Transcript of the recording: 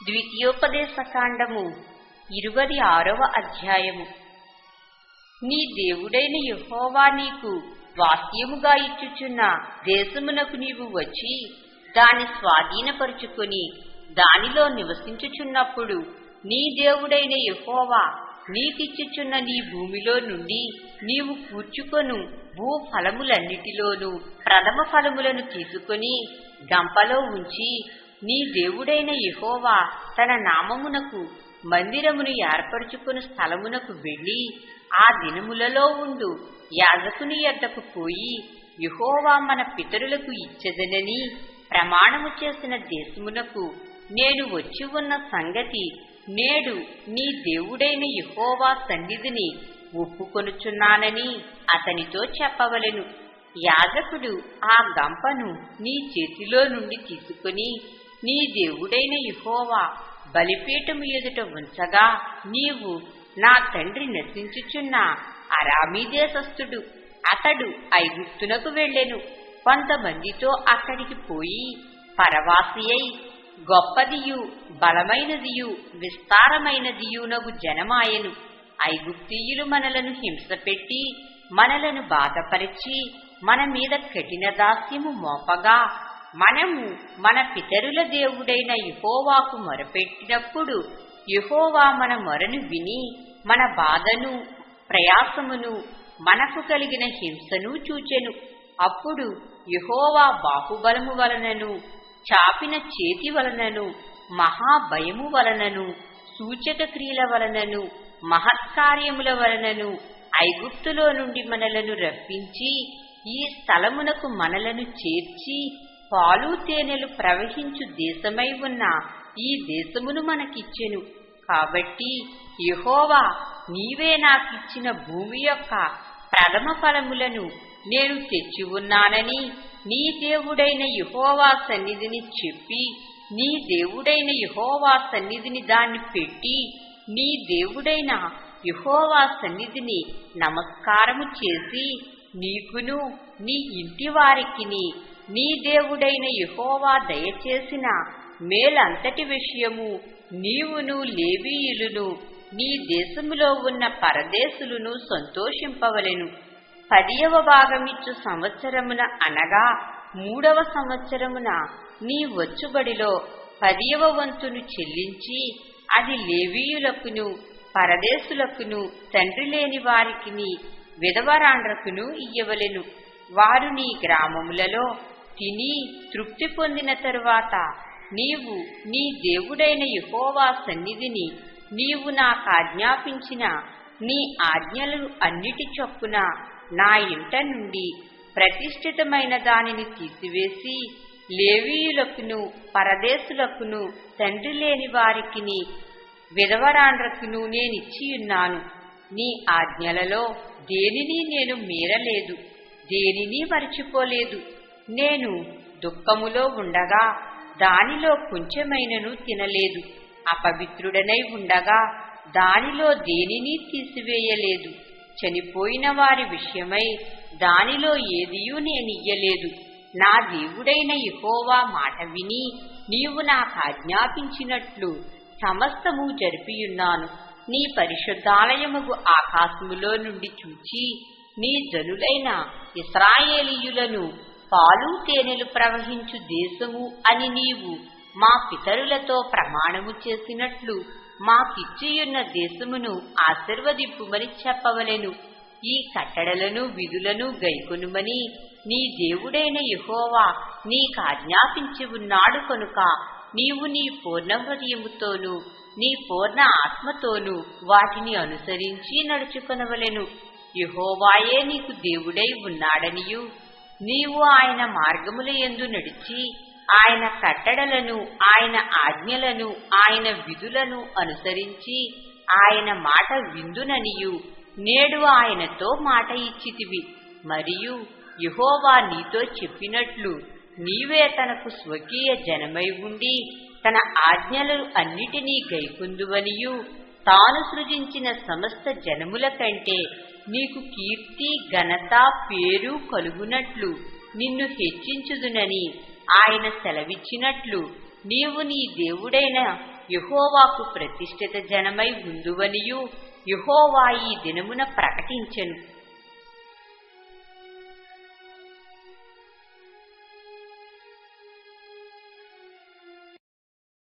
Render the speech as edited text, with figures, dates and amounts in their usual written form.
ద్వితీయోపదేశకాండము 26వ అధ్యాయము. నీ దేవుడైన యెహోవా నీకు వాస్యముగా ఇచ్చుచున్న దేశమునకు నీవు వచ్చి దాని స్వాధీనపరుచుకొని దానిలో నివసించుచున్నప్పుడు నీ దేవుడైన యెహోవా నీకిచ్చుచున్న నీ భూమిలో నుండి నీవు కూర్చుకొను భూఫలములన్నిటిలోనూ ప్రథమ ఫలములను తీసుకొని గంపలో ఉంచి నీ దేవుడైన యెహోవా తన నామమునకు మందిరమును ఏర్పరచుకుని స్థలమునకు వెళ్లి ఆ దినములలో ఉండు యాజకుని యొద్దకు పోయి యెహోవా మన పితరులకు ఇచ్చెదనని ప్రమాణము చేసిన దేశమునకు నేను వచ్చి ఉన్న సంగతి నేడు నీ దేవుడైన యెహోవా సన్నిధిని ఒప్పుకొనుచున్నానని అతనితో చెప్పవలెను. యాజకుడు ఆ గంపను నీ చేతిలో నుండి తీసుకుని నీ దేవుడైన యెహోవా బలిపీఠము ఎదుట ఉంచగా నీవు నా తండ్రి నశించుచున్న అరామీ దేశస్థుడు అతడు ఐగుప్తునకు వెళ్ళెను. కొంతమందితో అక్కడికి పోయి పరవాసి అయి గొప్పదియు బలమైనదియు విస్తారమైనదియునగు జనమాయెను. ఐగుప్తీయులు మనలను హింసపెట్టి మనలను బాధపరిచి మన మీద కఠిన దాస్యము మోపగా మనము మన పితరుల దేవుడైన యెహోవాకు మొరపెట్టినప్పుడు యెహోవా మన మొరను విని మన బాధను ప్రయాసమును మనకు కలిగిన హింసను చూచెను. అప్పుడు యెహోవా బాహుబలము వలనను చాపిన చేతి వలనను మహాభయము వలనను సూచక క్రియల వలనను మహత్కార్యముల వలనను ఐగుప్తులో నుండి మనలను రప్పించి ఈ స్థలమునకు మనలను చేర్చి పాలు తేనెలు ప్రవహించు దేశమై ఉన్న ఈ దేశమును మనకిచ్చెను. కాబట్టి యెహోవా నీవే నాకిచ్చిన భూమి యొక్క ప్రథమ ఫలములను నేను తెచ్చి ఉన్నానని నీ దేవుడైన యెహోవా సన్నిధిని చెప్పి నీ దేవుడైన యెహోవా సన్నిధిని దాన్ని పెట్టి నీ దేవుడైన యెహోవా సన్నిధిని నమస్కారము చేసి నీకును నీ ఇంటి వారికిని నీ దేవుడైన యెహోవా దయచేసిన మేలంతటి విషయము నీవును లేవీయులును నీ దేశములో ఉన్న పరదేశులను సంతోషింపవలెను. 10వ భాగమిచ్చు సంవత్సరమున అనగా 3వ సంవత్సరమున నీ వచ్చుబడిలో 10వ వంతును చెల్లించి అది లేవీయులకును పరదేశులకును తండ్రి లేని వారికిని విధవరాండ్రకును ఇయ్యవలెను. వారు నీ గ్రామములలో తిని తృప్తి పొందిన తరువాత నీవు నీ దేవుడైన యెహోవా సన్నిధిని నీవు నాకాజ్ఞాపించిన నీ ఆజ్ఞలు అన్నిటి చొప్పున నా ఇంట నుండి ప్రతిష్ఠితమైన దానిని తీసివేసి లేవీయులకును పరదేశులకును తండ్రి లేని వారికిని విధవరాండ్రకును నేనిచ్చియున్నాను. నీ ఆజ్ఞలలో దేనిని నేను మీరలేదు, దేనిని మరచిపోలేదు. నేను దుఃఖములో ఉండగా దానిలో కొంచెమైనను తినలేదు, అపవిత్రుడనై ఉండగా దానిలో దేనిని తీసివేయలేదు. చనిపోయిన వారి విషయమై దానిలో ఏదియూ నేనియ్యలేదు. నా దేవుడైన యెహోవా మాట విని నీవు నాకాజ్ఞాపించినట్లు సమస్తము జరిపియున్నాను. నీ పరిశుద్ధాలయముగు ఆకాశములో నుండి చూచి నీ జనులైన ఇశ్రాయేలీయులను పాలు తేనెలు ప్రవహించు దేశము అని నీవు మా పితరులతో ప్రమాణము చేసినట్లు మాకిచ్చియున్న దేశమును ఆశీర్వదింపుమని చెప్పవలెను. ఈ కట్టడలను విధులను గైకొనుమని నీ దేవుడైన యెహోవా నీకాజ్ఞాపించి ఉన్నాడు కనుక నీవు నీ పూర్ణ హృదయముతోనూ నీ పూర్ణ ఆత్మతోనూ వాటిని అనుసరించి నడుచుకొనవలెను. యెహోవాయే నీకు దేవుడై ఉన్నాడనియు నీవు ఆయన మార్గముల యందు నడిచి ఆయన కట్టడలను ఆయన ఆజ్ఞలను ఆయన విధులను అనుసరించి ఆయన మాట విందుననియు నేడు ఆయనతో మాట ఇచ్చితివి. మరియు యెహోవా నీతో చెప్పినట్లు నీవే తనకు స్వకీయ జనమై ఉండి తన ఆజ్ఞలు అన్నిటినీ గైకొందువనియు తాను సృజించిన సమస్త జనముల కంటే నీకు కీర్తి ఘనత పేరు కలుగునట్లు నిన్ను హెచ్చించుదునని ఆయన సెలవిచ్చినట్లు నీవు నీ దేవుడైన యెహోవాకు ప్రతిష్ఠిత జనమై ఉందువనియు యెహోవా ఈ దినమున ప్రకటించెను.